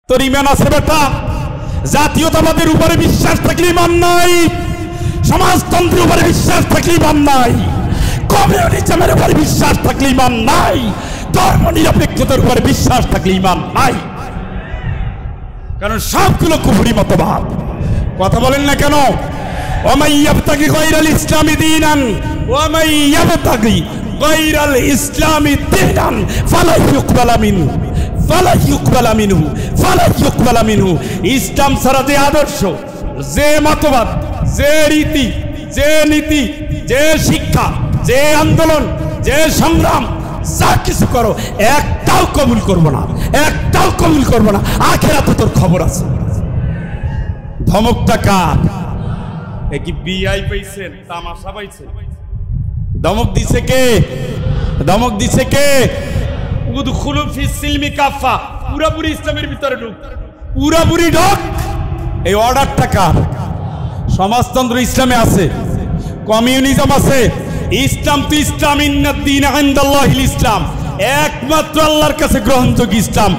তোর ইমান আছে বেটা? জাতীয়তাবাদের উপরে বিশ্বাস থাকলে ইমান নাই, সমাজতন্ত্রের উপরে বিশ্বাস থাকলে ইমান নাই, কমিউনিজমের উপরে বিশ্বাস থাকলে ইমান নাই, ধর্ম নিরপেক্ষতার উপরে বিশ্বাস থাকলে ইমান নাই। কারণ সবগুলো কুফরি মতবাদ। কথা বলেন না কেন? ওয়ামাই ইয়াবতাগি গায়রাল ইসলামি দীনান ওয়ামাই ইয়াবতাগি গায়রাল ইসলামি দীনান ফালা ইউকবালা মিনহু ফালা ইউকবালা মিনহু ফালা ইউকবালা মিনহু। ইসলাম ছাড়া যে আদর্শ, যে মতবাদ, যে রীতি, যে নীতি, যে শিক্ষা, যে আন্দোলন, যে সংগ্রাম, যা কিছু করো একটাও কবুল করবো না, একটাও কবুল করবো না। আখিরাতে তোর খবর আছে। ধমকটা কার? এ কি বিআই পাইছেন? তামাশা পাইছেন? ধমক দিছে কে? ধমক দিছে কে? উদখুলু ফিস সিলমি কাফা, পুরাপুরি ইসলামের ভিতরে ঢুক, পুরাপুরি ঢোক। এই অর্ডারটা কার? সমাজতন্ত্র ইসলামে আছে, কমিউনিজম আছে, ইসলাম তো ইসলাম। ইন্নাদ-দীন ইনদাল্লাহিল ইসলাম, একমাত্র আল্লাহর কাছে গ্রহণযোগ্য ইসলাম।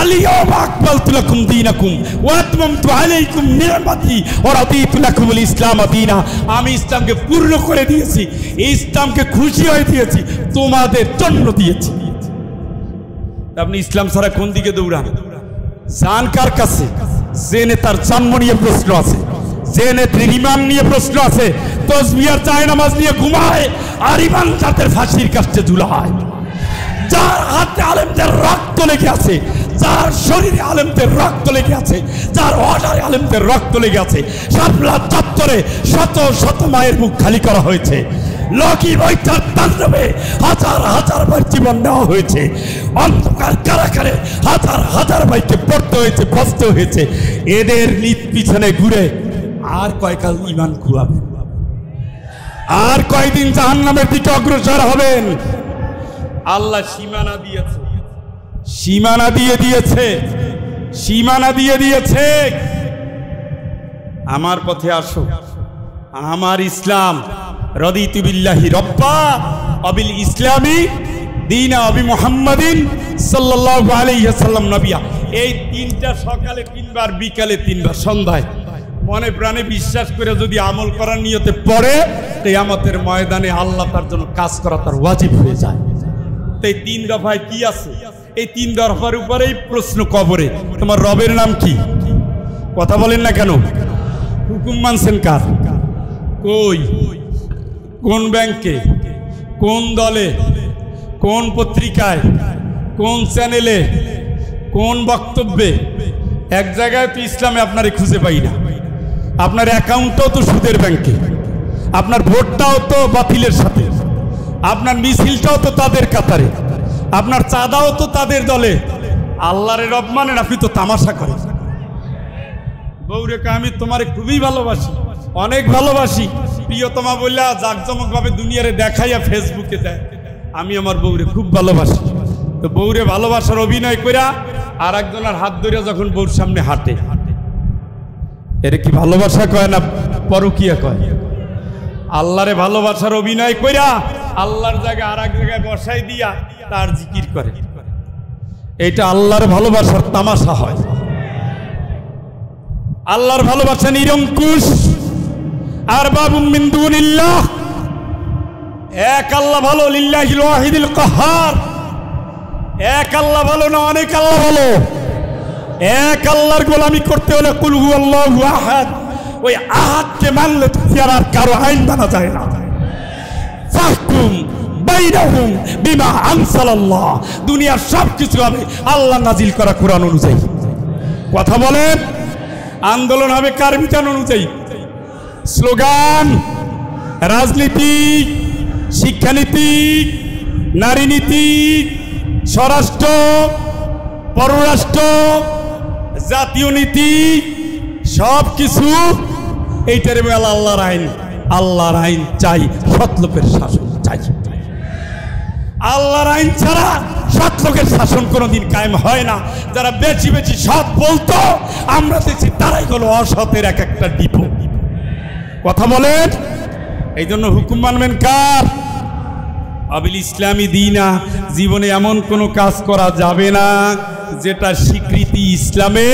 আল-ইয়াওমা আকমালতু লাকুম দীনাকুম ওয়া আতমামতু আলাইকুম নি'মাতি ওয়া রাদিতু লাকুমুল ইসলাম দীনা। আমি ইসলামকে পূর্ণ করে দিয়েছি, ইসলামকে খুশি হয়ে দিয়েছি, তোমাদের জন্য দিয়েছি। আপনি ইসলাম ছাড়া কোন দিকে দৌড়ান? জান কার কাছে? যে নেতার জন্ম নিয়ে প্রশ্ন আছে, যে নেত্রীর ইমান নিয়ে প্রশ্ন আছে, তাসবিহ আর জায়নামাজ নিয়ে ঘুমায় আর ইমান জাতের ফাঁসির কাছে ঝুলায়, যার হাতে আলেমদের রক্ত লেগে আছে, যার শরীরে আলেমদের রক্ত লেগে আছে, যার অর্ডারে আলেমদের রক্ত লেগে আছে। শাপলা চত্বরে শত শত মায়ের মুখ খালি করা হয়েছে, লকি বৈঠার তাণ্ডবে হাজার হাজার ভাই জীবন নেওয়া হয়েছে, অন্ধকার কারাগারে হাজার হাজার ভাইকে পড়তে হয়েছে, বসতে হয়েছে। এদের নিজ পিছনে ঘুরে আর কয়কাল ইমান ঘুরাবেন? আর কয়দিন জাহান্নামের দিকে অগ্রসর হবেন? আল্লাহ সীমানা দিয়েছে, সীমানা দিয়ে দিয়েছে, সীমানা দিয়ে দিয়েছে। আমার পথে আসো, আমার ইসলাম। রাদিতু বিল্লাহি রাব্বা ওয়া বিল ইসলামি দীনা ওয়া বি মুহাম্মাদিন সাল্লাল্লাহু আলাইহি ওয়াসাল্লাম নবিয়া। এই তিনটা সকালে তিনবার, বিকালে তিনবার, সন্ধ্যায় মনে প্রাণে বিশ্বাস করে যদি আমল করার নিয়তে পড়ে, কিয়ামতের ময়দানে আল্লাহ তার জন্য কাজ করা তার ওয়াজিব হয়ে যায়। এই তিন দফায় কি আছে? এই তিন দফার উপরেই প্রশ্ন কবরে, তোমার রবের নাম কি? কথা বলেন না কেন? হুকুম মানছেন কার? কই? কোন ব্যাংকে, কোন দলে, কোন পত্রিকায়, কোন চ্যানেলে, কোন বক্তব্যে? এক জায়গায় তো ইসলামে আপনারে খুঁজে পাই না। আপনার অ্যাকাউন্টটাও তো সুদের ব্যাংকে, আপনার ভোটটাও তো বাতিলের সাথে, আপনার মিছিলটাও তো তাদের কাতারে, আপনার চাঁদাও তো তাদের দলে। আল্লাহরে রব মানেন, আপনি তো তামাশা করেন। বউরেকে আমি তোমারে খুবই ভালোবাসি, অনেক ভালোবাসি, প্রিয়তমা বললা জাকজমক ভাবে দুনিয়ারে দেখাইয়া ফেসবুকে দেয় আমি আমার বউরে খুব ভালোবাসি। তো বউরে ভালোবাসার অভিনয় কইরা আর একজনের হাত ধরে যখন বউর সামনে হাঁটে, এটা কি ভালোবাসা কয় না পরকিয়া কয়? আল্লাহরে ভালোবাসার অভিনয় কইরা আল্লাহর জায়গায় আর এক জায়গায় বসাই দিয়া তার জিকির করে, এটা আল্লাহর ভালোবাসার তামাশা হয়। আল্লাহর ভালোবাসা নিরঙ্কুশ। আর বাবুম মিন দুনিল্লাহ, এক আল্লাহ ভালো, লিল্লাহিল ওয়াহিদিল কাহ্হার। এক আল্লাহ ভালো না অনেক আল্লাহ ভালো? এক আল্লাহর গোলামি করতে হলে কুল হুয়াল্লাহু আহাদ, ওই আহাদকে মানলে আর কারো আইন মানা যায় না। ফাহকুম বাইনাহুম বিমা আনসালাল্লাহ, দুনিয়ার সব কিছু হবে আল্লাহ নাজিল করা কোরআন অনুযায়ী। কথা বলেন, আন্দোলন হবে কার বিধান অনুযায়ী? স্লোগান, রাজনীতি, শিক্ষানীতি, নারী নীতি, স্বরাষ্ট্র, পররাষ্ট্র, জাতীয় নীতি, সব কিছু এইটার বেলা আল্লাহর আইন। আল্লাহর আইন চাই, সৎ লোকের শাসন চাই। আল্লাহর আইন ছাড়া সৎ লোকের শাসন কোনোদিন কায়েম হয় না। যারা বেশি বেশি সৎ বলতো আমরা দেখছি তারাই হলো অসতের এক একটা ডিপো। কথা বলেন, এই জন্য হুকুম মানবেন কার? আবিল ইসলামী দীনা, জীবনে এমন কোনো কাজ করা যাবে না যেটা স্বীকৃতি ইসলামে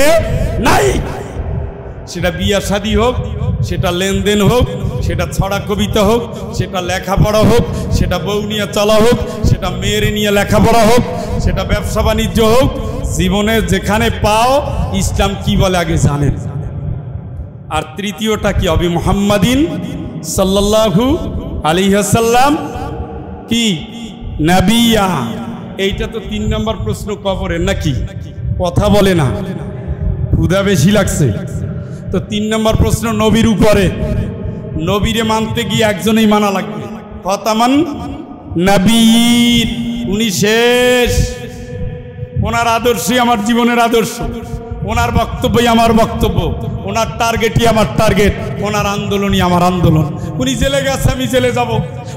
নাই। সেটা বিয়া শাদী হোক, সেটা লেনদেন হোক, সেটা ছড়া কবিতা হোক, সেটা লেখাপড়া হোক, সেটা বউ নিয়ে চলা হোক, সেটা মেয়ের নিয়ে লেখাপড়া হোক, সেটা ব্যবসা বাণিজ্য হোক, জীবনে যেখানে পাও ইসলাম কি বলে আগে জানেন। আর তৃতীয়টা কি হবে? মুহাম্মাদিন সাল্লাল্লাহু আলাইহি ওয়াসাল্লাম কি নবিয়া। এইটা তো 3 নম্বর প্রশ্ন কবরের, নাকি? কথা বলে না, ক্ষুধা বেশি লাগছে তো 3 নম্বর প্রশ্ন নবীর উপরে। নবীরে মানতে গিয়ে একজনেই মানা লাগবে, খতামান নবীর, উনি শেষ। ওনার আদর্শই আমার জীবনের আদর্শ, ওনার বক্তব্যই আমার বক্তব্য, ওনার টার্গেটই আমার টার্গেট, ওনার আন্দোলনই আমার আন্দোলন। উনি জেলে গেছে, আমি জেলে যাব।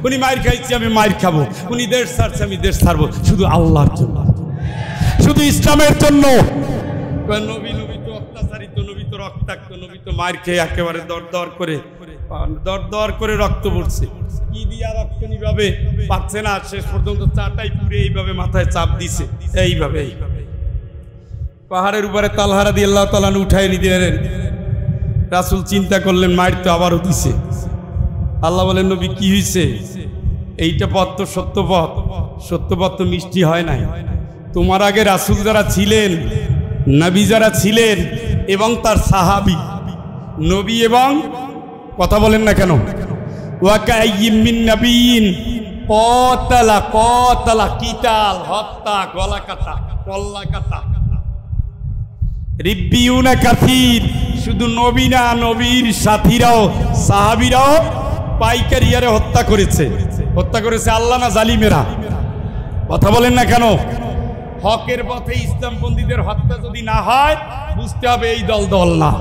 উনি মাইর খাইছে, আমি মাইর খাবো। উনি দেশ ছাড়ছে, আমি দেশ ছাড়বো, শুধু আল্লাহর জন্য, শুধু ইসলামের জন্য। নবী নবী তো অত্যাচারিত, নবী তো রক্তাক্ত, নবী তো মাইর খেয়ে একেবারে দর দর করে রক্ত পড়ছে। কি দিয়া রক্ত নিভাবে পারছে না, শেষ পর্যন্ত চাটাই পুরে এইভাবে মাথায় চাপ দিছে, এইভাবে পাহাড়ের উপরে তালহা রাদিয়াল্লাহু তাআলা উঠায় নিলেন। রাসূল চিন্তা করলেন মাইর তো আবারও দিছে। আল্লাহ বলেন, নবী কি হয়েছে? এইটা পথ তো সত্য পথ, সত্য পথ তো মিষ্টি হয় নাই। তোমার আগে রাসূল যারা ছিলেন, নবী যারা ছিলেন এবং তার সাহাবী, নবী এবং কথা বলেন না কেন, ওয়াকাইয়িম মিন নাবিয়িন ক্বাতালা কিতাল, হত্যা, গলা কাটা, কল্লা কাটা, রিব্বিউনা কাসীর। শুধু নবী না, নবীর সাথীরাও সাহাবীরাও পাইকারি হারে হত্যা করেছে আল্লাহ না জালিমেরা? কথা বলেন না কেন? হকের পথে ইসলামপন্থীদের হত্যা যদি না হয়, বুঝতে হবে এই দল না,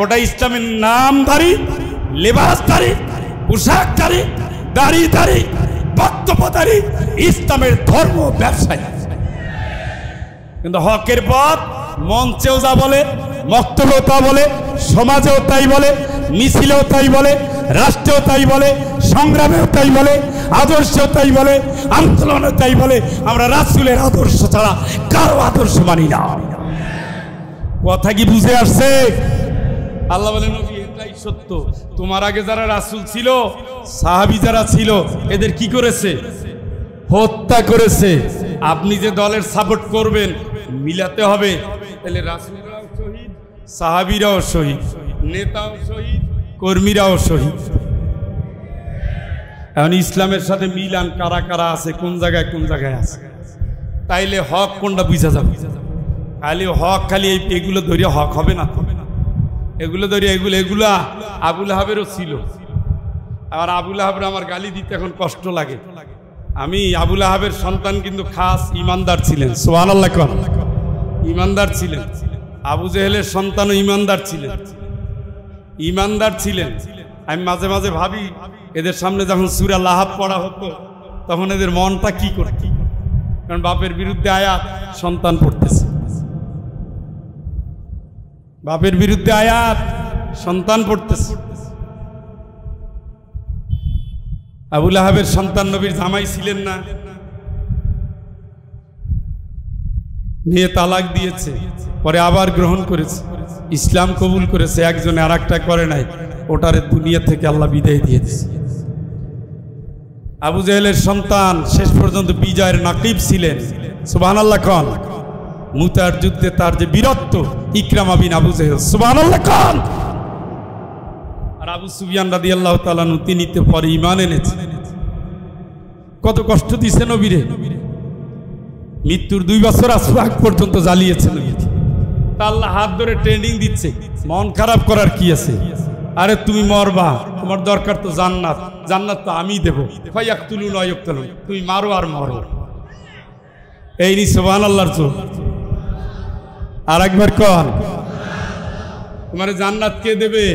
ওটা ইসলামের নামধারী, লেবাসধারী, পোশাকধারী, দাড়িধারী, বক্তব্যধারী ইসলামের ধর্ম ব্যবসায়ী। কিন্তু হকের পথ মঞ্চেও যা বলে, বক্তব্যও তা বলে, সমাজেও তাই বলে, মিছিলেও তাই বলে, রাষ্ট্রেও তাই বলে, সংগ্রামেও তাই বলে, আদর্শেও তাই বলে, আন্দোলনেও তাই বলে। আমরা রাসূলের আদর্শ ছাড়া কারো আদর্শ মানি না। কথা কি বুঝে আসছে? আল্লাহ বলেন, নবী এটাই সত্য। তোমার আগে যারা রাসূল ছিল, সাহাবী যারা ছিল, এদের কি করেছে? হত্যা করেছে। আপনি যে দলের সাপোর্ট করবেন, মিলাতে হবে। তাহলে রাসূলরাও শহীদ, সাহাবীরাও শহীদ, নেতাও শহীদ, কর্মীরাও শহীদ। এখন ইসলামের সাথে মিলান কারা কারা আছে, কোন জায়গায় আছে, তাইলে হক কোনটা বুঝা যাবে। খালি হক, খালি এগুলো ধরিয়া হক হবে না। এগুলো ধরিয়া এগুলা আবুল আহাবেরও ছিল। আর আবুল আহাবের আমার গালি দিতে এখন কষ্ট লাগে। আমি আবুল আহাবের সন্তান কিন্তু খাস ইমানদার ছিলেন। সুবহানাল্লাহ, ইমানদার ছিলেন। আবু জেহেলের সন্তানও ইমানদার ছিলেন। আমি মাঝে মাঝে ভাবি, এদের সামনে যখন সূরা লাহাব পড়া হতো, তখন এদের মনটা কি করত? কারণ বাপের বিরুদ্ধে আয়াত, সন্তান পড়তেছে। বাপের বিরুদ্ধে আয়াত, সন্তান পড়তেছে। আবু লাহাবের সন্তান নবীর জামাই ছিলেন না, মেয়ে তালাক দিয়েছে, পরে আবার গ্রহণ করেছে, ইসলাম কবুল করেছে। একজনে আর একটা করে নাই, ওটারে দুনিয়া থেকে আল্লাহ বিদায় দিয়েছে। আবু জেহেলের সন্তান শেষ পর্যন্ত বিজয়ের নাকিব ছিলেন। সুবহানাল্লাহ খান। মুতার যুদ্ধে তার যে বীরত্ব, ইকরামা বিন আবু জেহেল, সুবহানাল্লাহ খান। আর আবু সুফিয়ান রাদিয়াল্লাহু তাআলা আনহু, তিনি তো পরে ঈমান এনেছেন। কত কষ্ট দিছে নবীরে, মৃত্যুর 2 বছর আগ পর্যন্ত জ্বালিয়েছে নবীকে। তা আল্লাহ হাত ধরে ট্রেনিং দিচ্ছে, মন খারাপ করার কি আছে? আরে তুমি মরবা, তোমার দরকার তো জান্নাত, জান্নাত তো আমি দেবো। ফায়াকতুলুন ওয়া ইয়ুকতালুন, তুমি মারো আর মরো। এই নি সুবহানাল্লাহর জোর। আর একবার কর, তোমার জান্নাত কে দেবে?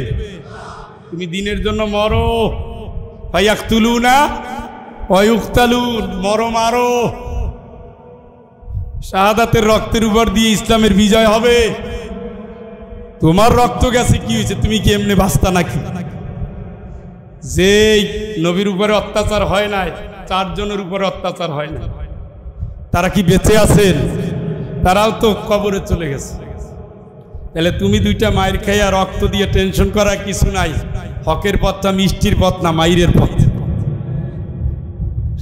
তুমি দিনের জন্য মরো। ফায়াকতুলুনা ওয়া ইয়ুকতালুন, মরো মারো। শাহাদাতের রক্তের উপর দিয়ে ইসলামের বিজয় হবে। তোমার রক্ত গেছে, কি হয়েছে? তুমি কি এমনি বাঁচতা নাকি? যে নবীর উপরে অত্যাচার হয় নাই, 4 জনের উপরে অত্যাচার হয় না। তারা কি বেঁচে আছেন? তারাও তো কবরে চলে গেছে। তাহলে তুমি 2টা মায়ের খাইয়া রক্ত দিয়ে টেনশন করা কিছু নাই। হকের পথটা মিষ্টির পথ না, মাইরের পথ।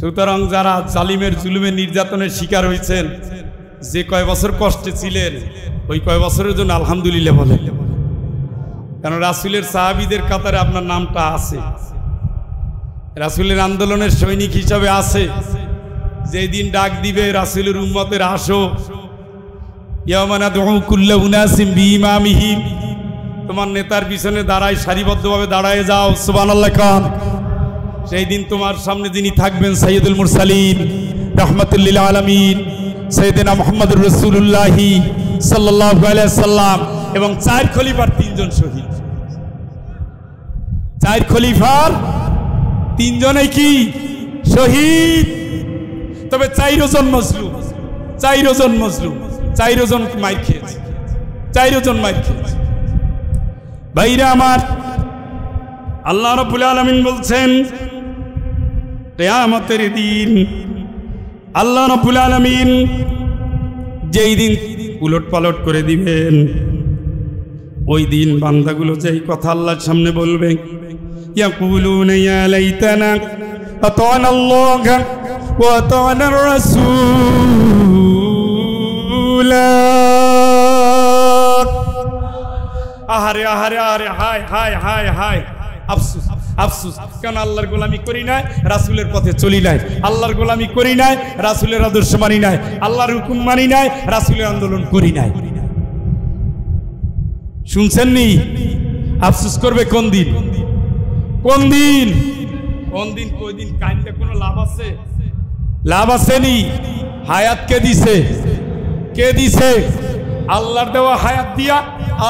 সুতরাং যারা জালিমের জুলুমের নির্যাতনের শিকার হয়েছেন, যে কয় বছর কষ্টে ছিলেন, ওই কয় বছরের জন্য আলহামদুলিল্লাহ বলে। কারণ রাসূলের সাহাবীদের কাতারে আপনার নামটা আছে, রাসূলের আন্দোলনের সৈনিক হিসাবে আছে। যেই দিন ডাক দিবে রাসূলের উম্মতের আসো, ইয়াওমা নাদউ কুল্লা উনাসিম বিইমামিহিম, তোমার নেতার পিছনে দাঁড়ায়, সারিবদ্ধভাবে দাঁড়ায় যাও, সুবহানাল্লাহ কান। সেই দিন তোমার সামনে যিনি থাকবেন সাইয়্যিদুল মুরসালিন রাহমাতুল লিল আলামিন সাইয়্যিদনা মুহাম্মদুর রাসূলুল্লাহ সাল্লাল্লাহু আলাইহি সাল্লাম, এবং 4 খলিফার 3 জন শহীদ। 4 খলিফার 3 জনই কি শহীদ। তবে 4 জন মজলুম, 4 জন মজলুম, 4 জন মার খেয়েছে, 4 জন মার খেয়েছে। ভাইরা আমার, আল্লাহ রাব্বুল আলামিন বলছেন কিয়ামতের দিন আল্লাহ রাব্বুল আলামিন যেই দিন উলট পালট করে দিবেন, ওই দিন বান্দাগুলো যেই কথা আল্লাহর সামনে বলবে, ইয়াকুলুনা ইয়া লাইতানা আতানা আল্লাহ ওয়া আতানা রাসূল। আহারে আহারে আহারে, হায় হায় হায় হায়, আফসোস আফসোস, কেন আল্লাহর গোলামি করি নাই, রাসূলের পথে চলি নাই। আল্লাহর গোলামি করি নাই, রাসূলের আদর্শ মানি নাই। আল্লাহর হুকুম মানি নাই, রাসূলের আন্দোলন করি নাই। শুনছেন নি? আফসোস করবে কোন দিন? কোন দিন? কোন দিন? কই দিন কাইন্দে কোনো লাভ আছে? লাভ আছে নি? হায়াত কে দিছে? কে দিছে? আল্লাহর দেওয়া হায়াত দিয়া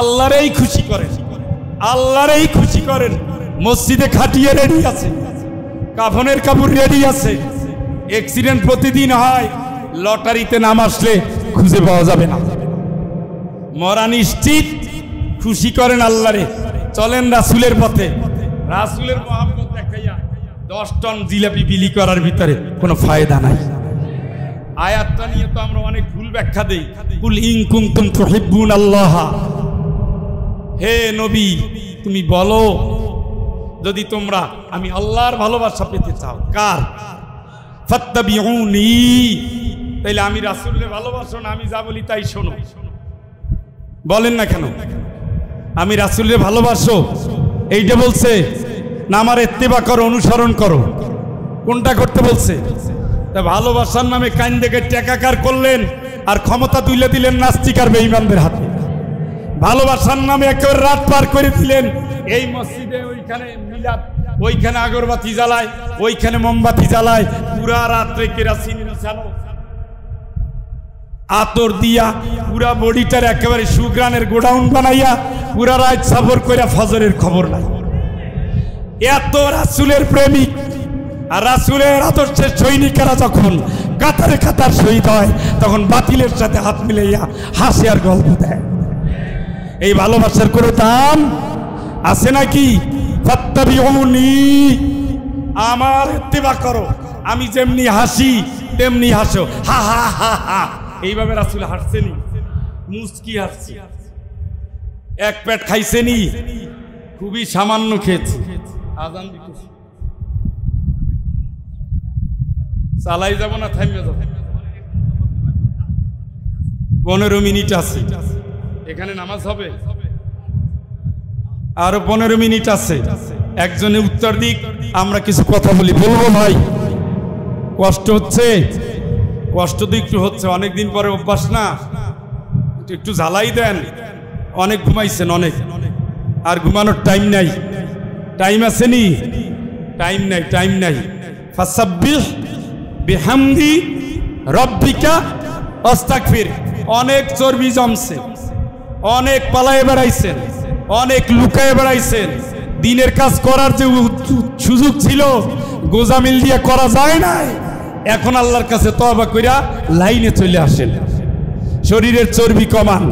আল্লাহরই খুশি করেন, আল্লাহরই খুশি করেন। মসজিদে খাটিয়ে রেডি আছে, কাফনের কাপড় রেডি আছে। অ্যাক্সিডেন্ট প্রতিদিন হয়, লটারিতে নাম আসলে খুঁজে পাওয়া যাবে না। মরা নিশ্চিত, খুশি করেন আল্লাহরে। চলেন রাসূলের পথে, রাসূলের মহব্বত দেখাইয়া 10 টন জিলাপি বিলি করার ভিতরে কোনো ফায়দা নাই। আয়াতটা নিয়ে তো আমরা অনেক ভুল ব্যাখ্যা দেই। কুল ইন কুনতুম তুহিব্বুনাল্লাহ, হে নবী তুমি বলো যদি তোমরা আমি আল্লাহর ভালোবাসা পেতে চাও। কার? ফাত্তাবিউনি, তাইলে আমি রাসূলকে ভালোবাসো না, আমি যা বলি তাই শোনো। বলেন না কেন? আমি রাসূলকে ভালোবাসো এইটা বলছে না আমার ইত্তেবা করো, অনুসরণ করো? কোনটা করতে বলছে? তা ভালোবাসার নামে কান দেখে টেকাকার করলেন আর ক্ষমতা তুলে দিলেন নাস্তিক আর বেঈমানদের হাতে। ভালোবাসার নামে একেবারে রাত পার করে দিলেন। এই মসজিদে ওইখানে মিলাদ, ওইখানে আগরবাতি জ্বালায়, ওইখানে মোমবাতি জ্বালায়, পুরা রাত্রে কেরাসিন মিশানো, আতর দিয়া পুরা বডিটার একেবারে সুগ্রানের গোডাউন বানাইয়া পুরা রাত সফর করে ফজরের খবর নাই। এত রাসূলের প্রেমিক আর রাসূলের আদর্শের সৈনিকেরা যখন কাতারে কাতার শহীদ হয়, তখন বাতিলের সাথে হাত মিলাইয়া হাসি আর গল্প দেয়। এই ভালোবাসার কোনো দাম আছে নাকি? ফাত্তাবিউনি, আমার ইত্তেবা করো, আমি যেমনি হাসি তেমনি হাসো, হা হা হা হা। এইভাবে রাসূল হাসছেনি, মুস্কি হাসছি। এক পেট খাইছেনি, খুবই সামান্য খেয়েছি। আজান দিতেছি, চালাই যাব না থামিয়ে যাব? 15 মিনিট আছে, এখানে নামাজ হবে, আরো 15 মিনিট আছে। একজনে উত্তর দিক, আমরা কিছু কথা বলি। বলবো ভাই, কষ্ট হচ্ছে? কষ্ট তো একটু হচ্ছে, অনেকদিন পরে অভ্যাস না, একটু ঝালাই দেন। অনেক ঘুমাইছেন, অনেক, আর ঘুমানোর টাইম নাই। টাইম আছে নি? টাইম নাই, টাইম নাই। ফাসাব্বিহ বিহামদি রব্বিকা ওয়াস্তাগফির। অনেক চর্বি জমছে, অনেক পালায়ে বেড়াইছেন, অনেক লুকায়ে বেড়াইছেন। দিনের কাজ করার যে সুযোগ ছিল গোজামিল দিয়ে করা যায় না। এখন আল্লাহর কাছে তওবা কইরা লাইনে চলে আসেন। শরীরের চর্বি কমান,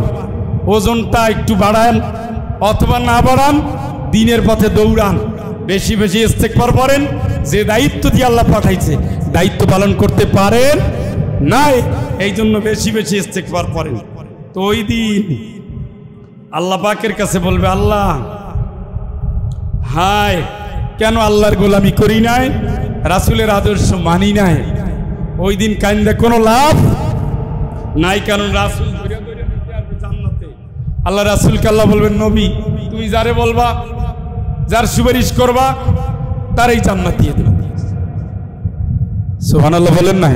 ওজনটা একটু বাড়ান অথবা না বাড়ান, দিনের পথে দৌড়ান, বেশি বেশি ইস্তেগফার করেন। যে দায়িত্ব দিয়ে আল্লাহ পাঠাইছে দায়িত্ব পালন করতে পারেন নাই, এই জন্য বেশি বেশি ইস্তেগফার করেন। তো ওই দিন আল্লাহ পাকের কাছে বলবে, আল্লাহ হায় কেন আল্লাহর গোলামি করি নাই, রাসূলের আদর্শ মানি নাই। ওই দিন কান্দে কোনো লাভ নাই, কারণ রাসূল জান্নাতে। আল্লাহ রাসূলকে আল্লাহ বলবেন, নবী তুমি যারে বলবা, যার সুপারিশ করবা, তারই জান্নাত দিয়ে দেবে। সুবহানাল্লাহ বলেন না?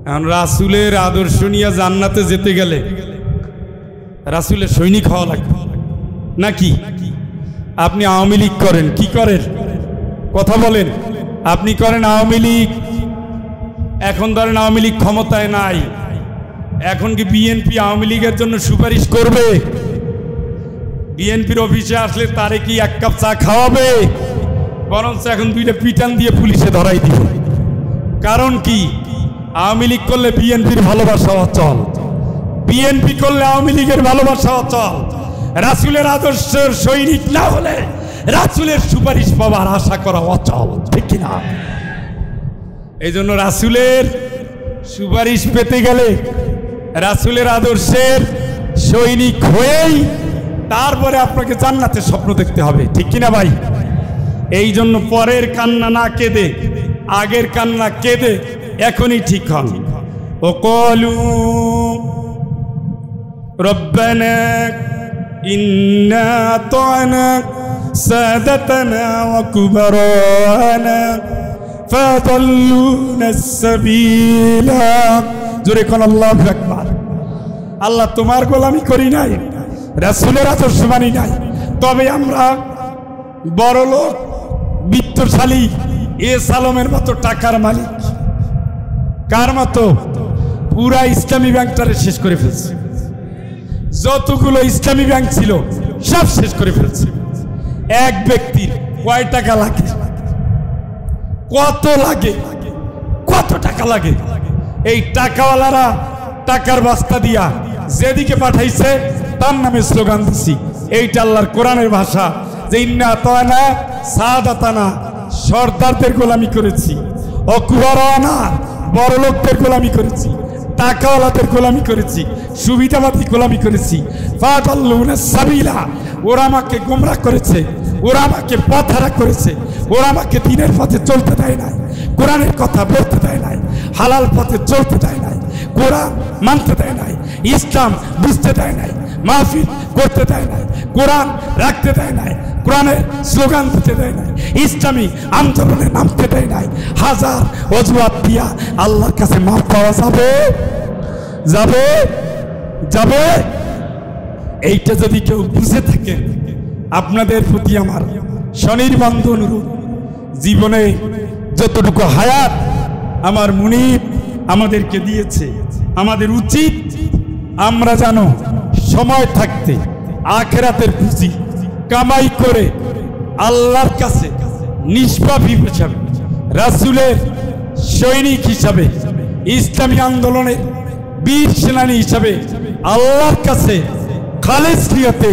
এখন রাসূলের আদর্শ নিয়ে জান্নাতে যেতে গেলে রাসূলের সৈনিক হওয়া লাগবে নাকি? আপনি আওয়ামী লীগ করেন, কি করেন কথা বলেন? আপনি করেন আওয়ামী লীগ। এখন ধরেন আওয়ামী লীগ ক্ষমতায় নাই, এখন কি বিএনপি আওয়ামী লীগের জন্য সুপারিশ করবে? বিএনপির অফিসে আসলে তারে কি এক কাপ চা খাওয়াবে? বরঞ্চ এখন দুইটা পিটান দিয়ে পুলিশে ধরাই দিবে। কারণ কি? আওয়ামী লীগ করলে বিএনপির ভালোবাসা অচল, বিএনপি করলে আওয়ামী লীগের ভালোবাসা অচল। রাসূলের আদর্শের সৈনিক না হলে রাসূলের সুপারিশ পাওয়ার আশা করা অচল, ঠিক কিনা? এই জন্য রাসূলের সুপারিশ পেতে গেলে রাসূলের আদর্শের সৈনিক হয়েই তারপরে আপনাকে জান্নাতের স্বপ্ন দেখতে হবে, ঠিক কিনা ভাই? এই জন্য পরের কান্না না কেঁদে আগের কান্না কেঁদে এখনই ঠিক হন। ও কলু রব্বানা ইন্না আতানা সাদাতানা ওয়া কুবারানা ফাদাল্লুনা সাবিলা। জোরে কোন আল্লাহু আকবার। আল্লাহ তোমার গোলামি করি নাই, রাসূলের আদর্শ মানি নাই, তবে আমরা বড়লোক বিত্তশালী সালমের মতো টাকার মালিক। কার মতো? পুরা ইসলামী ব্যাংকটারে শেষ করে ফেলছে, যতগুলো ইসলামী ব্যাংক ছিল সব শেষ করে ফেলছে। এক ব্যক্তির কয় টাকা লাগে, কত লাগে, কত টাকা লাগে? এই টাকাওয়ালারা টাকার বস্তা দিয়া যেদিকে পাঠাইছে তার নামে স্লোগান দিছি। এইটা আল্লাহর কোরআনের ভাষা যে ইন্না আতানা সাদাতানা, সর্দারদের গোলামি করেছি, অকুবারানা বড় লোকদের গোলামি করেছি, টাকাওয়ালাদের গোলামি করেছি, সুবিধাবাদী গোলামি করেছি। ফাদাল্লুনা সাবিলা, ওরা আমাকে গোমরা করেছে, ওরা আমাকে পথহারা করেছে, ওরা আমাকে দিনের পথে চলতে দেয় নাই, কোরআনের কথা বলতে দেয় নাই, হালাল পথে চলতে দেয় নাই, কোরআন মানতে দেয় নাই, ইসলাম বুঝতে দেয় নাই, মাহফিল করতে দেয় নাই, কোরআন রাখতে দেয় নাই, কোরআনের স্লোগান দিতে দেয় নাই, ইসলামী আন্দোলনে নামতে দেয় নাই। হাজার অজুহাত দিয়া আল্লাহর কাছে মাফ পাওয়া যাবে? যাবে? যাবে? এইটা যদি কেউ বুঝে থাকে, আপনাদের প্রতি আমার স্বনির্বন্ধ অনুরোধ, জীবনে যতটুকু হায়াত আমার মুনিব আমাদেরকে দিয়েছে, আমাদের উচিত আমরা যেন সময় থাকতে আখিরাতের পুঁজি কামাই করে আল্লাহর কাছে নিষ্পাপী হিসাবে, রাসূলের সৈনিক হিসাবে, ইসলামী আন্দোলনের বীর সেনানী হিসাবে আল্লাহর কাছে খালেস নিয়তে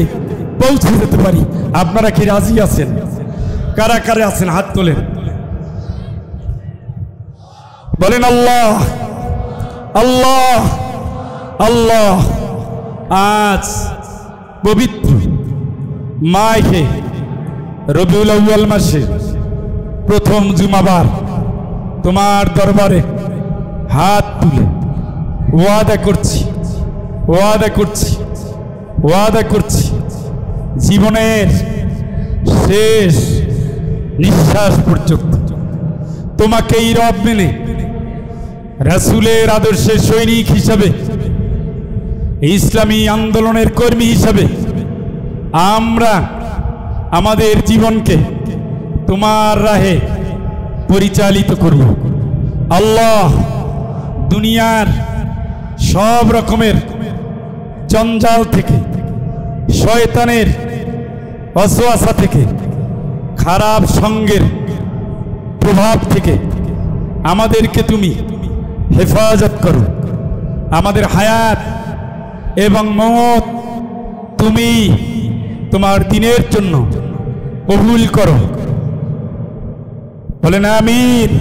পৌঁছে যেতে পারি। আপনারা কি রাজি আছেন? কারা কারা আছেন হাত তোলেন, বলেন আল্লাহ আল্লাহ আল্লাহ। আজ পবিত্র মাহে রবিউল আউয়াল মাসে প্রথম জুমাবার তোমার দরবারে হাত তুলে ওয়াদা করছি, ওয়াদা করছি, ওয়াদা করছি, জীবনের শেষ নিঃশ্বাস পর্যন্ত তোমাকেই রব মেনে রাসূলের আদর্শের সৈনিক হিসাবে, ইসলামী আন্দোলনের কর্মী হিসাবে আমরা আমাদের জীবনকে তোমার রাহে পরিচালিত করব। আল্লাহ, দুনিয়ার সব রকমের জঞ্জাল থেকে, শয়তানের ওয়াসওয়াসা থেকে, খারাপ সঙ্গের প্রভাব থেকে আমাদেরকে তুমি হেফাজত করো। আমাদের হায়াত এবং মওত তুমি তোমার দিনের জন্য কবুল করো। বলেন আমিন।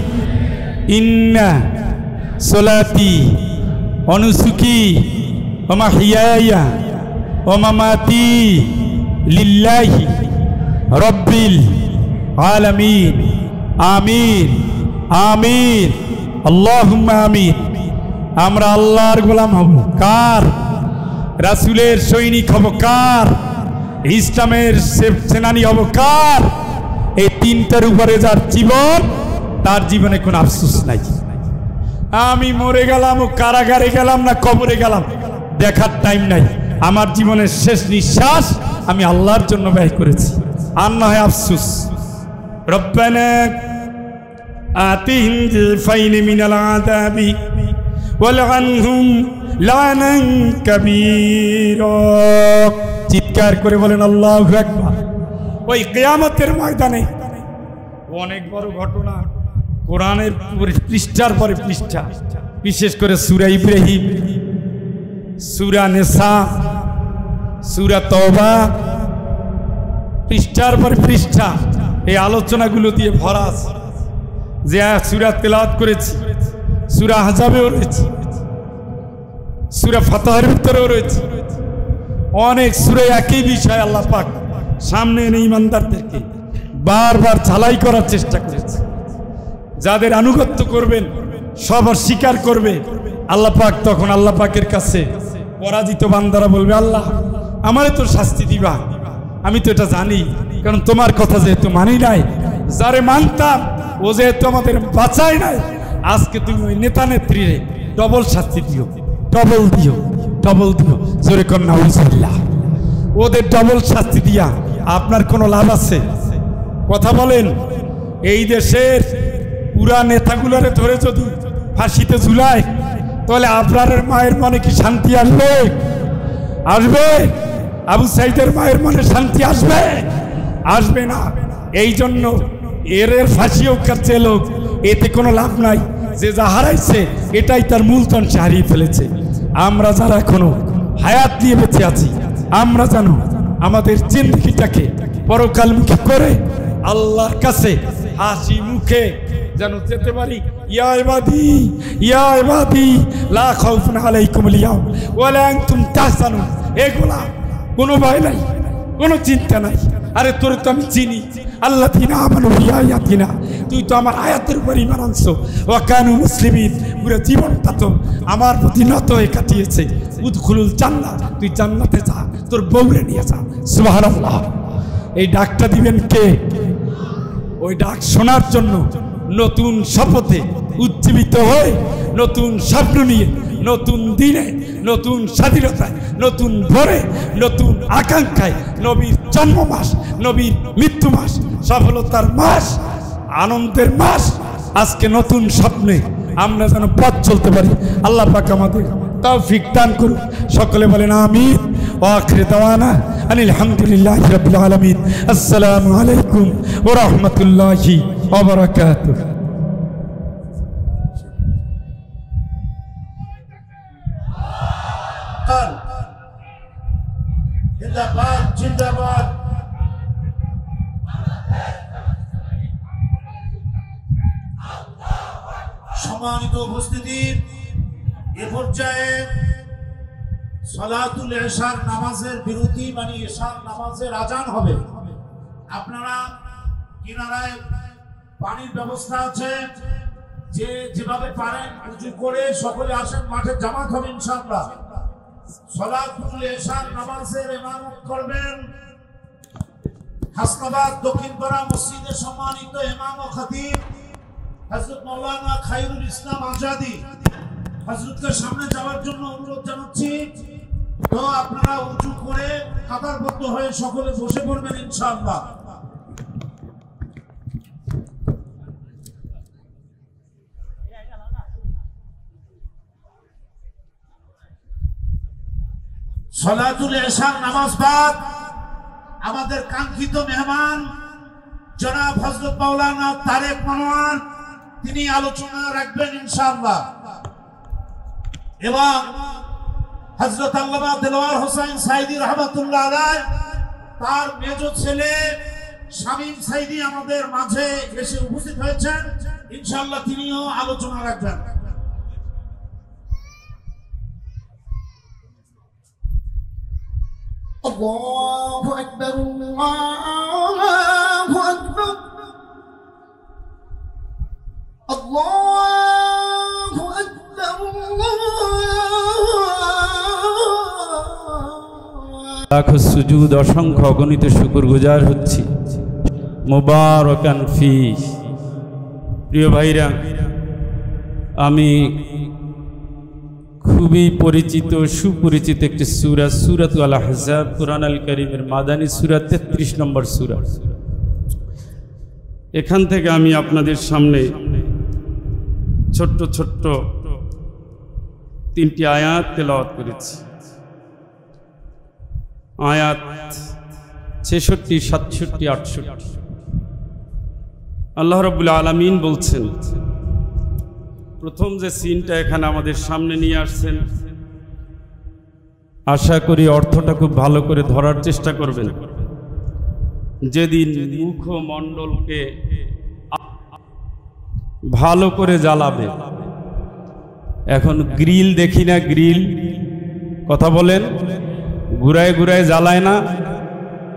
ইন্না সলাতি ওয়া নুসুকি ওয়া মাহইয়ায়া ওয়া মামাতি লিল্লাহি রাব্বিল আলামিন। আমিন আমিন আল্লাহুম্মা আমিন। আমরা আল্লাহর গোলাম হব কার? রাসূলের সৈনিক হব কার? ইসলামের সেনানি হব কার? এই তিনটার উপরে যার জীবন, তার জীবনে কোনো আফসোস নাই। আমি মরে গেলাম, ও কারাগারে গেলাম না কবরে গেলাম, দেখার টাইম নাই। আমার জীবনের শেষ নিঃশ্বাস আমি আল্লাহর জন্য ব্যয় করেছি, আর না হয় আফসোস। রব্বানা আতিহিম যিফাইনি মিনাল আযাবি ওয়ালআনহুম লানান কাবীরা। চিৎকার করে বলেন আল্লাহু আকবার। ওই কিয়ামতের ময়দানে অনেক বড় ঘটনা, কোরআনের পৃষ্ঠার পরে পৃষ্ঠা, বিশেষ করে সূরা ইব্রাহিম, সূরা নিসা, সূরা তওবা, পৃষ্ঠার পরে পৃষ্ঠা এই আলোচনাগুলো দিয়ে ভরা আছে। যে সূরা তেলাওয়াত করেছি, সূরা আহজাবেও রয়েছে, সূরা ফাতহের ভিতরেও রয়েছে, অনেক সূরায় একই বিষয় আল্লাহ পাক সামনে এনে ঈমানদারদেরকে বারবার ঝালাই করার চেষ্টা করেছে। যাদের আনুগত্য করবেন, সব স্বীকার করবে আল্লাহ পাক, তখন আল্লাহ পাকের কাছে পরাজিত বান্দারা বলবে, আল্লাহ আমারে তো শাস্তি দিবা, আমি তো এটা জানি, কারণ তোমার কথা যেহেতু মানি নাই, যারে মানতাম ও যেহেতু আমাদের বাঁচায় নাই, আজকে তুমি ওই নেতা নেত্রীরে ডবল শাস্তি দিও, ডবল দিও, ডবল দিও। জোরে কর নাউজুবিল্লাহ। ওদের ডবল শাস্তি দিয়া আপনার কোনো লাভ আছে? কথা বলেন। এই দেশের পুরা নেতাগুলোরে ধরে যদি ফাঁসিতে ঝুলায়, তাহলে আপনার মায়ের মনে কি শান্তি আসবে? আসবে? আবু সাইদের মায়ের মনে শান্তি আসবে? আসবে না। এই জন্য এর ফাঁসি হোক আর জেল হোক, এতে কোনো লাভ নাই। যে যা হারাইছে এটাই তার মূলধন সে হারিয়ে ফেলেছে। আমরা যারা এখনো হায়াত নিয়ে বেঁচে আছি, আমরা জানো আমাদের জিন্দেগিটাকে পরকালমুখী করে আল্লাহর কাছে হাসি মুখে যেন যেতে পারি। ইয়া ইবাদি ইয়া ইবাদি লা খাউফুন আলাইকুমুল ইয়াউম ওয়া লা আনতুম তাহজানুন। এগুলা কোনো ভয় নাই, কোনো চিন্তা নাই। আরে তোর তো আমি চিনি, আল্লাযীনা আমানু বিআয়াতিনা, তুই তো আমার আয়াতের উপর ঈমান আনছো, ওয়া কানু মুসলিমিন, পুরো জীবনটা তো আমার প্রতি নত হয়ে কাটিয়েছে। উদখুলুল জান্নাত, তুই জান্নাতে যা, তোর বউরে নিয়ে যা। সুবহানাল্লাহ। এই ডাকটা দিবেন কে? ওই ডাক শোনার জন্য নতুন শপথে উজ্জীবিত হয়ে, নতুন স্বপ্ন নিয়ে, নতুন দিনে, নতুন স্বাধীনতায়, নতুন ভোরে, নতুন আকাঙ্ক্ষায়, নবীর জন্ম মাস, নবীর মৃত্যু মাস, সফলতার মাস, আনন্দের মাস। আজকে নতুন স্বপ্নে আমরা যেন পথ চলতে পারি। আল্লাহ পাক আমাদের তৌফিক দান করুন। সকলে বলেন আমিন। ওয়া আখিরু দাওয়ানা আনিল হামদুলিল্লাহি রাব্বিল আলামিন। আসসালামু আলাইকুম ওয়া রাহমাতুল্লাহি ওয়া বারাকাতুহু। জিন্দাবাদ জিন্দাবাদ। সম্মানিত উপস্থিতি, এ পর্যায়ে সালাতুল ইশার নামাজের বিরতি, মানে ইশার নামাজের আজান হবে। আপনারা কিনারায় পানির ব্যবস্থা আছে, যে যেভাবে পারেন উজু করে সকলে আসেন, মাঠে জামাত হবে ইনশাআল্লাহ। সালাতুল ইশার নামাজের ইমামত করবেন হাসনাবাদ দক্ষিণপাড়া মসজিদের সম্মানিত ইমাম ও খতিব হযরত মাওলানা খায়রুল ইসলাম আজাদি। হযরতকে সামনে যাওয়ার জন্য অনুরোধ জানাচ্ছি। তো আপনারা উঁচু করে কাতারবদ্ধ হয়ে সকলে বসে পড়বেন ইনশাআল্লাহ। সালাতুল ইশার নামাজ বাদ আমাদের কাঙ্ক্ষিত মেহমান জনাব হযরত মাওলানা তারেক মনোয়ার, তিনি আলোচনা রাখবেন ইনশাআল্লাহ। এবং হযরত আল্লামা দেলোয়ার হোসেন সাইদি রাহমাতুল্লাহ আলাইহি, তার মেজ ছেলে শামীম সাইদি আমাদের মাঝে এসে উপস্থিত হয়েছেন, ইনশাআল্লাহ তিনিও আলোচনা রাখবেন। আল্লাহু আকবার, আল্লাহু আকবার, আল্লাহু আকবার, লাখো সুজুদ, অসংখ্য অগণিত শুকরগুজার হচ্ছি। মুবারাকান ফি। প্রিয় ভাইরা, আমি খুবই পরিচিত সুপরিচিত একটি সূরা, সূরাতুল আহজাব, কুরআন আল কারীমের মাদানী সূরা, 33 নম্বর সূরা। এখান থেকে আমি আপনাদের সামনে ছোট্ট ছোট্ট 3টি আয়াত তেলাওয়াত করেছি। আয়াত 66, 67, 68। আল্লাহ রাব্বুল আলামিন বলছেন, প্রথম যে সিনটা এখানে আমাদের সামনে নিয়ে আসছেন, আশা করি অর্থটা খুব ভালো করে ধরার চেষ্টা করবেন। যেদিন মুখমণ্ডলকে ভালো করে জ্বালাবে, এখন গ্রিল দেখি না, গ্রিল কথা বলেন, ঘুরায় ঘুরায় জ্বালায় না,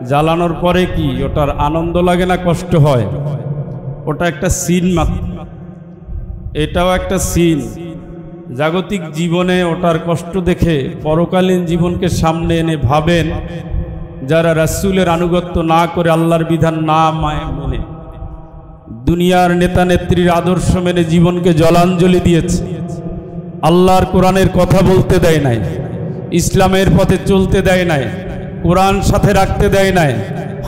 জ্বালানোর পরে কি ওটার আনন্দ লাগে না কষ্ট হয়? ওটা একটা সিন মাত্র, এটাও একটা সিন। জাগতিক জীবনে ওটার কষ্ট দেখে পরকালীন জীবনকে সামনে এনে ভাবেন, যারা রাসূলের আনুগত্য না করে আল্লাহর বিধান না মেনে দুনিয়ার নেতা নেত্রীর আদর্শ মেনে জীবনকে জলাঞ্জলি দিয়েছে, আল্লাহর কোরআনের কথা বলতে দেয় নাই, ইসলামের পথে চলতে দেয় নাই, কোরআন সাথে রাখতে দেয় নাই,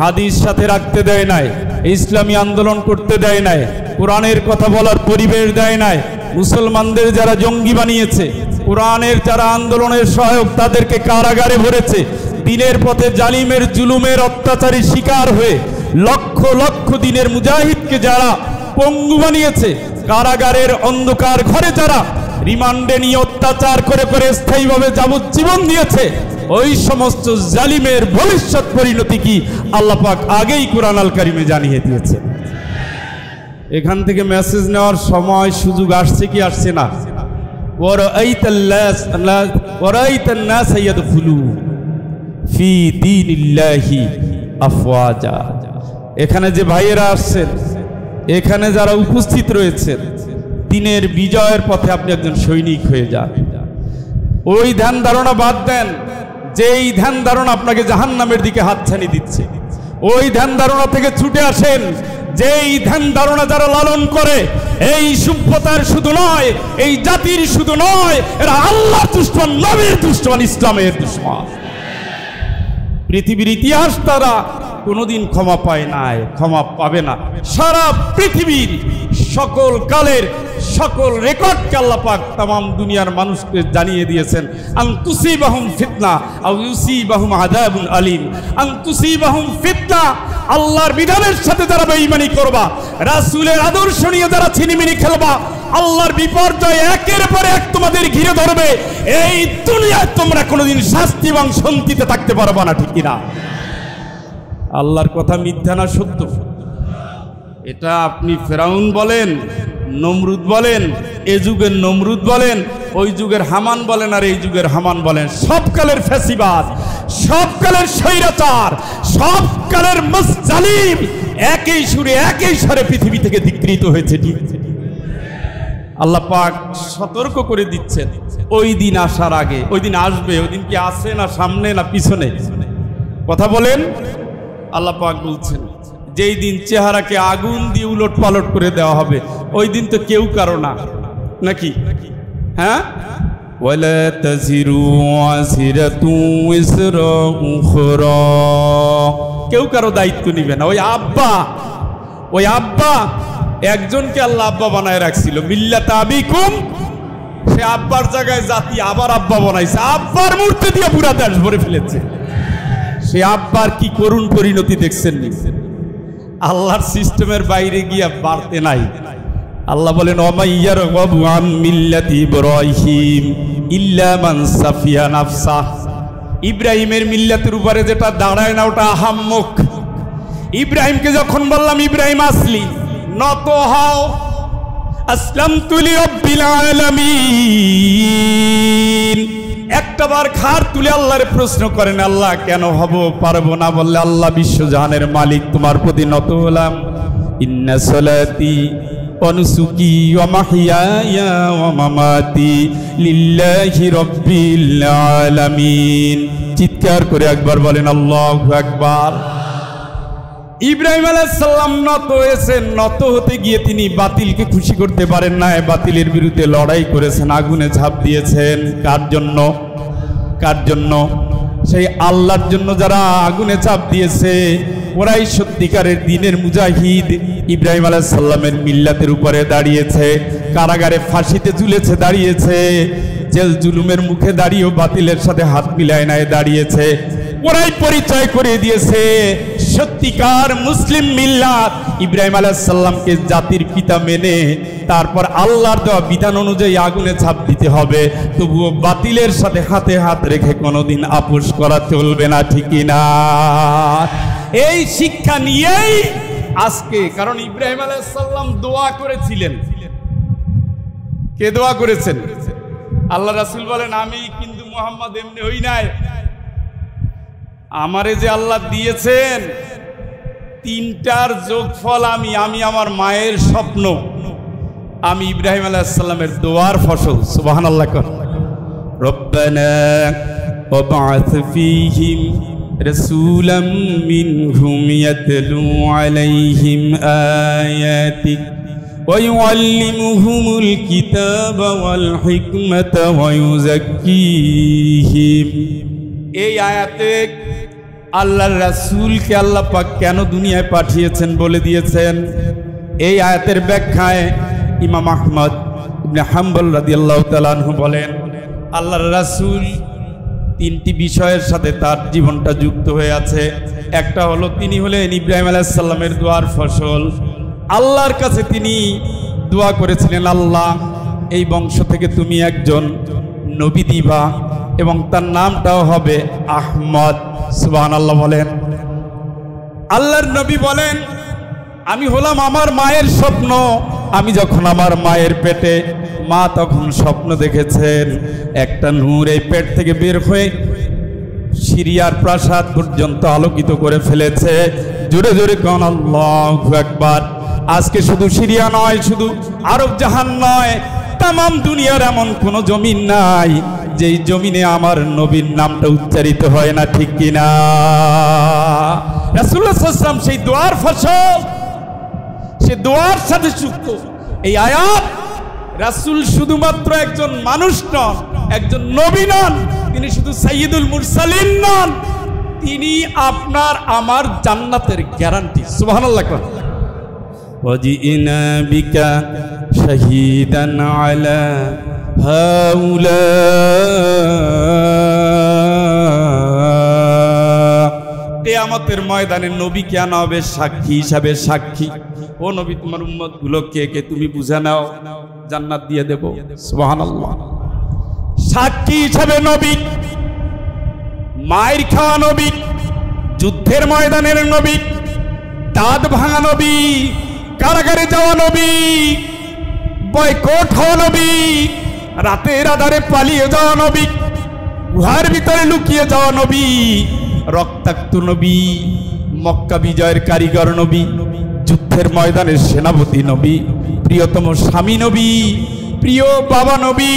হাদিস সাথে রাখতে দেয় নাই, ইসলামী আন্দোলন করতে দেয় নাই, কোরআনের কথা বলার পরিবেশ দেয় নাই। মুসলমানদের যারা জঙ্গি বানিয়েছে, কোরআনের যারা আন্দোলনের সহায়ক, তাদেরকে কারাগারে ভরেছে। দিনের পথে জালিমের জুলুমের অত্যাচারী শিকার হয়ে লক্ষ লক্ষ দিনের মুজাহিদকে যারা পঙ্গু বানিয়েছে, কারাগারের অন্ধকার ঘরে যারা রিমান্ডে নিয়ে অত্যাচার করে করে স্থায়ীভাবে যাবজ্জীবন দিয়েছে, ওই সমস্ত জালিমের ভবিষ্যৎ পরিণতি কি আল্লাহ পাক আগেই কুরআন আল কারীমে জানিয়ে দিয়েছে। এখান থেকে মেসেজ নেওয়ার সময় সুযোগ আসছে কি আসছে না? ওয়ারাইতান নাস ইয়াদখুলু ফি দীনিল্লাহি আফওয়াজা। এখানে যে ভাইয়েরা আসছেন, এখানে যারা উপস্থিত রয়েছেন, দিনের বিজয়ের পথে আপনি একজন সৈনিক হয়ে যান। ওই ধ্যান ধারণা বাদ দেন, যেই ধ্যান ধারণা আপনাকে জাহান্নামের দিকে হাতছানি দিচ্ছে, ওই ধ্যান ধারণা থেকে ছুটে আসেন। যেই ধ্যান ধারণা যারা লালন করে, এই সভ্যতার শুধু নয়, এই জাতির শুধু নয়, এরা আল্লাহর দুশমন, নবীর দুশমন, ইসলামের দুশমন। পৃথিবীর ইতিহাস তারা কোনোদিন ক্ষমা পায় নাই, ক্ষমা পাবে না। সারা পৃথিবীর সকল কালের সকল রেকর্ডকে আল্লাহ পাক তামাম দুনিয়ার মানুষকে জানিয়ে দিয়েছেন, আন তুসিবাহুম ফিতনা আও ইউসিবাহুম আযাবুন আলীম। আন তুসিবাহুম ফিতনা, আল্লাহর বিধানের সাথে যারা বেঈমানি করবা, রাসূলের আদর্শ নিয়ে যারা ছিনিমিনি খেলবা, আল্লাহর বিপর্যয় একের পর এক তোমাদের ঘিরে ধরবে। এই দুনিয়ায় তোমরা কোনোদিন শান্তি এবং শান্তিতে থাকতে পারবা না, ঠিক কিনা? আল্লাহর কথা মিথ্যা না সত্য? এটা আপনি ফেরাউন বলেন, নমরুদ বলেন, এ যুগের নমরুদ বলেন, ওই যুগের হামান বলেন, আর এই যুগের হামান বলেন, সবকালের ফ্যাসিবাদ, সবকালের স্বৈরাচার, সবকালের জালিম একই সুরে একই স্বরে পৃথিবী থেকে ধিক্কৃত হয়েছে। আল্লাহ পাক সতর্ক করে দিচ্ছেন, ওই দিন আসার আগে, ওই দিন আসবে। ওই দিন কি আছে না সামনে না পিছনে? কথা বলেন। আল্লাহ পাক বলছেন, যেই দিন চেহারাকে আগুন দিয়ে উলট পালট করে দেওয়া হবে, ওই দিন তো কেউ কারো না, নাকি? হ্যাঁ, ওয়ালা তাজিরু ওয়াজিরাতু ইসরা উখরা, কেউ কারো দায়িত্ব নিবে না। ওই আব্বা একজনকে আল্লাহ আব্বা বানায় রাখছিল, মিল্লাত আবিকুম, সে আব্বার জায়গায় জাতি আবার আব্বা বানাইছে, আব্বার মূর্তি দিয়ে পুরা দেশ ভরে ফেলেছে। সে আব্বার কি করুণ পরিণতি দেখছেন নি? আল্লাহর সিস্টেমের বাইরে গিয়া বাড়তে নাই। আল্লাহ বলেন, ওমাইয়ারগাবু আন মিল্লাতি ইব্রাহিম ইল্লা মান সাফিয়া নাফসা। ইব্রাহিমের মিল্লাতের উপরে যেটা দাঁড়ায় না, ওটা আহাম্মক। ইব্রাহিমকে যখন বললাম ইব্রাহিম আসলি নত হও, আসলামতু লিরাব্বিল আলামিন, একটাবার খার তুলে আল্লাহর প্রশ্ন করেন, আল্লাহ কেন হব পারবো না, বললে আল্লাহ বিশ্বজাহানের মালিক তোমার প্রতি নত হলাম। ইন্না সালাতি ওয়া নুসুকি ওয়া মাহইয়ায়া ওয়া মামাতি লিল্লাহি রাব্বিল আলামিন। চিৎকার করে একবার বলেন আল্লাহু আকবার। ইব্রাহিম আলাইহিস সালাম নত হয়েছেন, নত হতে গিয়ে তিনি বাতিলকে খুশি করতে পারেন না, বাতিলের বিরুদ্ধে লড়াই করেছেন, আগুনে ঝাঁপ দিয়েছেন। কার জন্য? কার জন্য? সেই আল্লাহর জন্য যারা আগুনে চাপ দিয়েছে ওরাই সত্যিকারের দিনের মুজাহিদ। ইব্রাহিম আলাইহিস সালামের মিল্লাতের উপরে দাঁড়িয়েছে, কারাগারে ফাঁসিতে ঝুলেছে দাঁড়িয়েছে, জেল জুলুমের মুখে দাঁড়িয়েও বাতিলের সাথে হাত মিলায় নাই দাঁড়িয়েছে। ওরাই পরিচয় করে দিয়েছে সত্যিকার মুসলিম মিল্লাত। ইব্রাহিম আলাইহিস সালামকে জাতির পিতা মেনে তারপর আল্লাহর দেওয়া বিধান অনুযায়ী আগুনে ঝাঁপ দিতে হবে, তবুও বাতিলের সাথে হাতে হাত রেখে কোনোদিন আপোষ করা চলবে না, ঠিক না? এই শিক্ষা নিয়েই আজকে, কারণ ইব্রাহিম আলাইহিস সালাম দোয়া করেছিলেন। কে দোয়া করেছেন? আল্লাহ রাসূল বলেন, আমি কিন্তু মুহাম্মদ এমনি হই নাই, আমারে যে আল্লাহ দিয়েছেন তিনটার যোগফল আমি আমার মায়ের স্বপ্ন, আমি ইব্রাহিম আলাইহিস সালামের দোয়ার ফসল। সুবহানাল্লাহ। রব্বানা ওয়াবআথ ফীহিম রাসূলাম মিনহুম ইয়াতলু আলাইহিম আয়াতিক ওয়া ইউআল্লিমুহুমুল কিতাবা ওয়াল হিকমাতা ওয়া ইউযাক্কিহিম। এই আয়াতে আল্লাহর রাসূলকে আল্লাহ পাক কেন দুনিয়ায় পাঠিয়েছেন বলে দিয়েছেন। এই আয়াতের ব্যাখ্যায় ইমাম আহমদ ইবনে হাম্বল রাদিয়াল্লাহু তাআলা আনহু বলেন, আল্লাহর রাসূল তিনটি বিষয়ের সাথে তার জীবনটা যুক্ত হয়ে আছে। একটা হলো তিনি হলেন ইব্রাহিম আলাইহিস সালামের দোয়ার ফসল। আল্লাহর কাছে তিনি দোয়া করেছিলেন, আল্লাহ এই বংশ থেকে তুমি একজন নবী দিবা এবং তার নামটাও হবে আহমদ। সুবহানাল্লাহ বলেন। আল্লাহর নবী বলেন, আমি হলাম আমার মায়ের স্বপ্ন। আমি যখন আমার মায়ের পেটে, মা তখন স্বপ্ন দেখেছেন একটা নূর এই পেট থেকে বের হয়ে সিরিয়ার প্রাসাদ পর্যন্ত আলোকিত করে ফেলেছে। জোরে জোরে কোন আল্লাহু আকবার। আজকে শুধু সিরিয়া নয়, শুধু আরব জাহান নয়, তামাম দুনিয়ার এমন কোনো জমিন নাই যেই জমিনে আমার নবীর নামটা উচ্চারিত হয় না, ঠিক কিনা? রাসূলুল্লাহ সাল্লাল্লাহু আলাইহি ওয়াসাল্লাম সেই দোয়ার ফসল, সে দোয়ার সাথে যুক্ত। এই আয়াত, রাসূল শুধুমাত্র একজন মানুষ নন, একজন নবী নন, তিনি শুধু সাইয়্যিদুল মুরসালিন নন, তিনি আপনার আমার জান্নাতের গ্যারান্টি। সুবহানাল্লাহ। ওয়াজিনা বিকা শাহীদান আলা হাউলা, কিয়ামতের ময়দানে নবী কেন হবে সাক্ষী হিসাবে সাক্ষী। ও নবী, তোমার উম্মত গুলো কে কে তুমি বুঝে নাও, জান্নাত দিয়ে দেব। সুবহানাল্লাহ। সাক্ষী হিসাবে নবী, মায়ের খাওয়া নবী, যুদ্ধের ময়দানের নবী, দাঁত ভাঙা নবী, কারাগারে যাওয়া নবী, বয়কট হওয়া নবী, রাতের আধারে পালিয়ে যাওয়া নবী, গুহার ভিতরে লুকিয়ে যাওয়া নবী, রক্তাক্ত নবী, মক্কা বিজয়ের কারিগর নবী, যুদ্ধের ময়দানের সেনাপতি নবী, প্রিয়তম স্বামী নবী, প্রিয় বাবা নবী,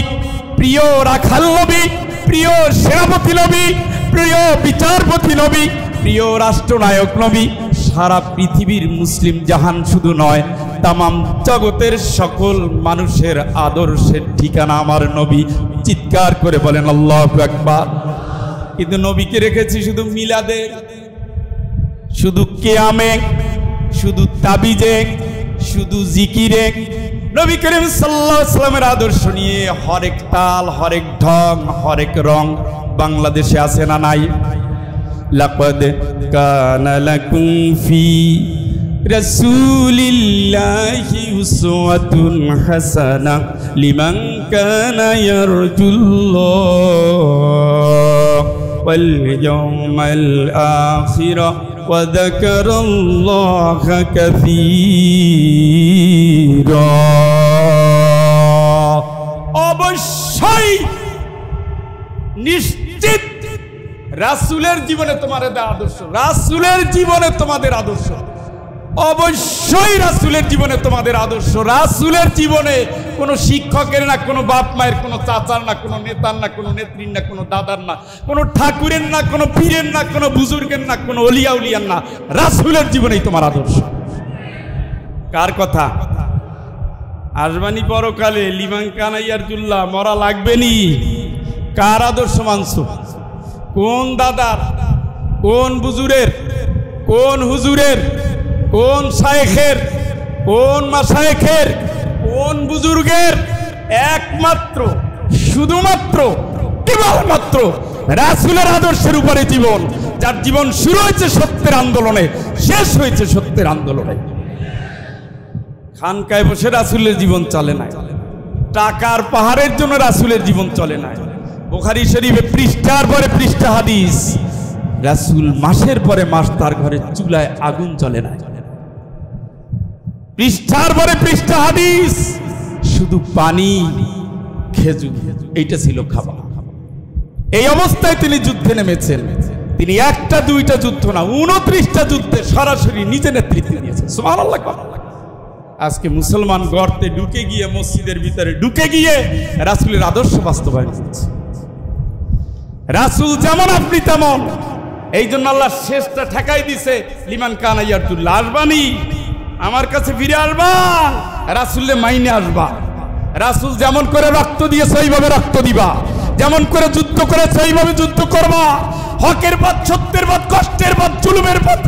প্রিয় রাখাল নবী, প্রিয় সেনাপতি নবী, প্রিয় বিচারপতি নবী, প্রিয় রাষ্ট্রনায়ক নবী। সারা পৃথিবীর মুসলিম জাহান শুধু নয়, তামাম জগতের সকল মানুষের আদর্শের ঠিকানা আমার নবী। চিৎকার করে বলেন আল্লাহু আকবার। কিন্তু নবীকে রেখেছি শুধু মিলাদে, শুধু কিয়ামে, শুধু তাবিজে, শুধু জিকিরে। নবী করিম সাল্লাল্লাহু আলাইহি ওয়াসাল্লামের আদর্শ নিয়ে হরেক তাল, হরেক ঢং, হরেক রং বাংলাদেশে আছে না নাই? লাকাদ কানা লাকুম ফি রাসূলিল্লাহি উসওয়াতুন হাসানাহ লিমান কানা ইয়ারজুল্লাহ ওয়াল ইয়াউমাল আখিরা وذكر الله كثيرا অবশ্যই নিশ্চিত রাসূলের জীবনে তোমাদের আদর্শ, রাসূলের জীবনে তোমাদের আদর্শ, অবশ্যই রাসূলের জীবনে তোমাদের আদর্শ। রাসূলের জীবনে কোনো শিক্ষকের না, কোনো বাপ মায়ের, কোনো চাচার না, কোনো নেতার না, কোনো নেত্রীর না, কোনো দাদার না, কোনো ঠাকুরের না, কোনো পীরের না, কোনো বুজুর্গের না, কোনো ওলিয়া উলিয়ার না, রাসূলের জীবনেই তোমার আদর্শ। কার কথা? আসবানি পরকালে লিমান কানাইয়ারজুল্লাহ মরা লাগবে নি। কার আদর্শ মানছো? কোন দাদার, কোন বুজুরের, কোন হুজুরের, কোন শায়েখের, কোন মাশায়েখের, কোন বুজুর্গের? একমাত্র শুধুমাত্র কেবলমাত্র রাসূলের আদর্শের উপরে জীবন, যার জীবন শুরু হয়েছে সত্যের আন্দোলনে, শেষ হয়েছে সত্যের আন্দোলনে। খানকায় বসে রাসূলের জীবন চলে না, টাকার পাহাড়ের জন্য রাসূলের জীবন চলে না। বুখারী শরীফে পৃষ্ঠার পরে পৃষ্ঠা হাদিস, রাসূল মাসের পরে মাস তার ঘরে চুলায় আগুন জ্বলে না। পৃষ্ঠার পরে পৃষ্ঠা হাদিস, শুধু পানি খেজুর, এইটা ছিল খাবার। এই অবস্থায় তিনি যুদ্ধে নেমেছেন। তিনি একটা দুইটা যুদ্ধ না, 29টা যুদ্ধে সরাসরি নিজে নেতৃত্ব দিয়েছেন। সুবহানাল্লাহ। আজকে মুসলমান গর্তে ঢুকে গিয়ে, মসজিদের ভিতরে ঢুকে গিয়ে রাসূলের আদর্শ বাস্তবায়ন করছে। রাসূল যেমন আপনি তেমন। এই জন্য আল্লাহ শেষটা ঠেকাই দিছে, লিমান কানা ইয়ারজুল্লাহ, আসবানি আমার কাছে ফিরে আসবা, রাসূলের মাইনে আসবা। রাসূল যেমন করে রক্ত দিয়েছে ওইভাবে রক্ত দিবা, যেমন করে যুদ্ধ করেছে ওইভাবে যুদ্ধ করবা। হকের পথ, সত্যের পথ, কষ্টের পথ, জুলুমের পথ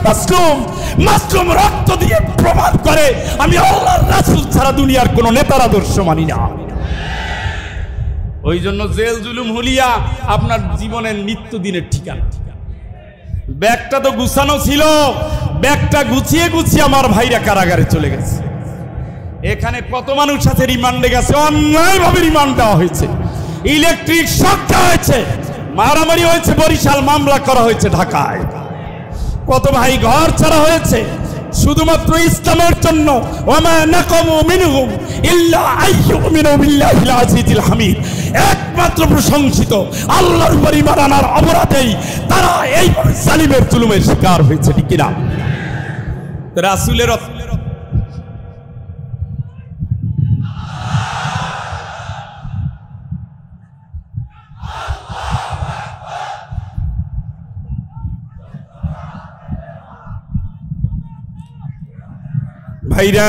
মাসলুম রক্ত দিয়ে প্রমাণ করে আমি আল্লাহর রাসূল ছাড়া দুনিয়ার কোন নেতার আদর্শ মানি না। ওই জন্য জেল জুলুম হুলিয়া আপনার জীবনের নিত্যদিনের ঠিকানা। ব্যাগটা তো গুছানো ছিল, ব্যাগটা গুছিয়ে গুছিয়ে আমার ভাইরা কারাগারে চলে গেছে। এখানে কত মানুষ আছে রিমান্ডে গেছে, অন্যায়ভাবে রিমান্ড দেওয়া হয়েছে, ইলেকট্রিক শক দেওয়া হয়েছে, মারামারি হয়েছে, বরিশাল মামলা করা হয়েছে ঢাকায়। কত ভাই ঘর ছাড়া হয়েছে শুধুমাত্র ইসলামের জন্য। ওয়ামা নাকামু মিনহুম ইল্লা আইয়ুমিনু বিল্লাহিল আজিজিল হামিদ, একমাত্র প্রশংসিত আল্লাহর উপর ঈমান আনার অপরাধেই তারা এই জালিমের জুলুমের শিকার হয়েছে, ঠিক কিনা? রাসূলের ভাইরা,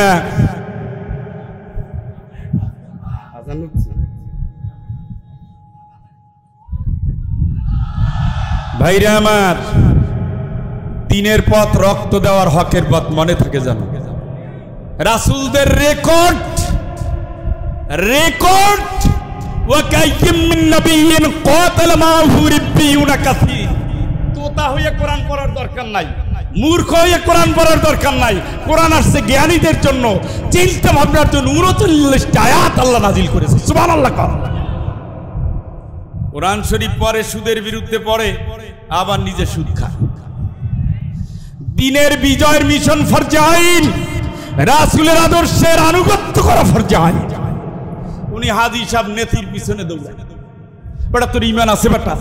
ভাইরা আমার, দিনের পথ, রক্ত দেওয়ার হকের পথ মনে থাকে যেন। রাসূলদের রেকর্ড ওয়াকাইয়িম মিন নাবিয়্যিন ক্বাতালা মাআহু রিব্বিয়ুনা কাসীর। তোতা হয়ে কোরআন পড়ার দরকার নাই, মূর্খ হয়ে কোরআন পড়ার দরকার নাই। কোরআন আসছে জ্ঞানীদের জন্য, চিন্তা ভাবনার জন্য। 39টা আয়াত আল্লাহ নাজিল করেছে। সুবহানাল্লাহ। কোরআন শরীফ পড়ে, সুদের বিরুদ্ধে পড়ে, আবার নিজে সুদ খায়। দিনের বিজয়ের মিশন ফরজে আইন, রাসূলের আদর্শের আনুগত্য করা ফরজে আইন। উনি হাজী সাহেব নেতির পিছনে দৌড়ায়, বেটা তোর ঈমান আছে বেটা,